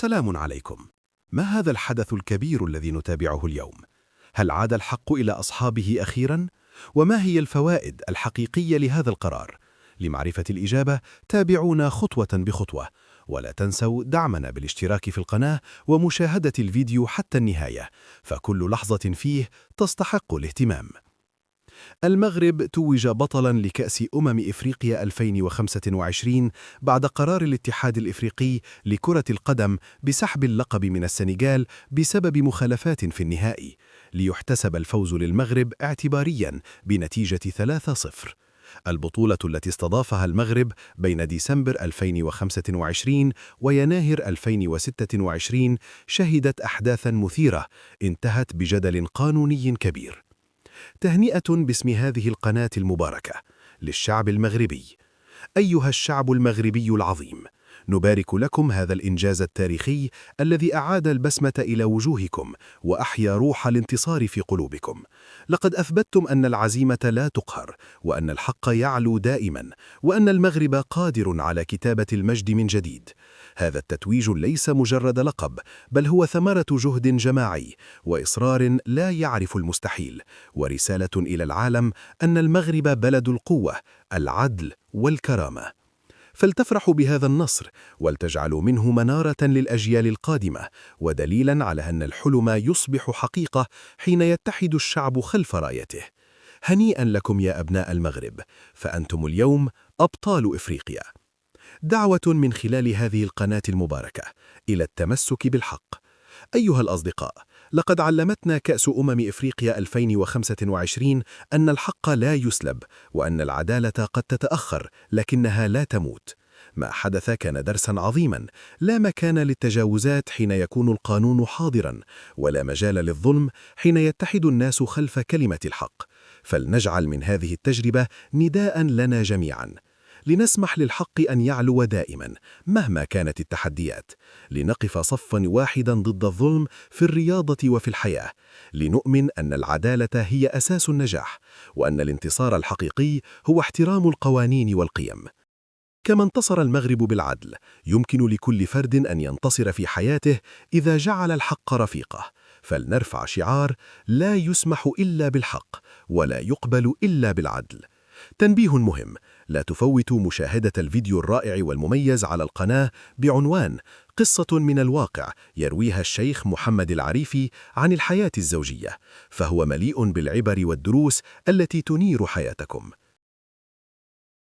سلام عليكم. ما هذا الحدث الكبير الذي نتابعه اليوم؟ هل عاد الحق إلى أصحابه أخيراً؟ وما هي الفوائد الحقيقية لهذا القرار؟ لمعرفة الإجابة تابعونا خطوة بخطوة، ولا تنسوا دعمنا بالاشتراك في القناة ومشاهدة الفيديو حتى النهاية، فكل لحظة فيه تستحق الاهتمام. المغرب توج بطلاً لكأس إفريقيا 2025 بعد قرار الاتحاد الإفريقي لكرة القدم بسحب اللقب من السنغال بسبب مخالفات في النهائي، ليحتسب الفوز للمغرب اعتبارياً بنتيجة 3-0. البطولة التي استضافها المغرب بين ديسمبر 2025 ويناير 2026 شهدت أحداثاً مثيرة انتهت بجدل قانوني كبير. تهنئة باسم هذه القناة المباركة للشعب المغربي. أيها الشعب المغربي العظيم، نبارك لكم هذا الإنجاز التاريخي الذي أعاد البسمة إلى وجوهكم وأحيا روح الانتصار في قلوبكم. لقد أثبتتم أن العزيمة لا تقهر، وأن الحق يعلو دائما، وأن المغرب قادر على كتابة المجد من جديد. هذا التتويج ليس مجرد لقب، بل هو ثمرة جهد جماعي وإصرار لا يعرف المستحيل، ورسالة إلى العالم أن المغرب بلد القوة، العدل والكرامة. فلتفرحوا بهذا النصر، ولتجعلوا منه منارة للأجيال القادمة، ودليلاً على أن الحلم يصبح حقيقة حين يتحد الشعب خلف رايته. هنيئاً لكم يا أبناء المغرب، فأنتم اليوم أبطال إفريقيا. دعوة من خلال هذه القناة المباركة إلى التمسك بالحق. أيها الأصدقاء، لقد علمتنا كأس إفريقيا 2025 أن الحق لا يسلب، وأن العدالة قد تتأخر لكنها لا تموت. ما حدث كان درساً عظيماً، لا مكان للتجاوزات حين يكون القانون حاضراً، ولا مجال للظلم حين يتحد الناس خلف كلمة الحق. فلنجعل من هذه التجربة نداءً لنا جميعاً، لنسمح للحق أن يعلو دائما مهما كانت التحديات، لنقف صفا واحدا ضد الظلم في الرياضة وفي الحياة، لنؤمن أن العدالة هي أساس النجاح، وأن الانتصار الحقيقي هو احترام القوانين والقيم. كما انتصر المغرب بالعدل، يمكن لكل فرد أن ينتصر في حياته إذا جعل الحق رفيقه. فلنرفع شعار: لا يسمح إلا بالحق، ولا يقبل إلا بالعدل. تنبيه مهم: لا تفوتوا مشاهدة الفيديو الرائع والمميز على القناة بعنوان قصة من الواقع يرويها الشيخ محمد العريفي عن الحياة الزوجية، فهو مليء بالعبر والدروس التي تنير حياتكم.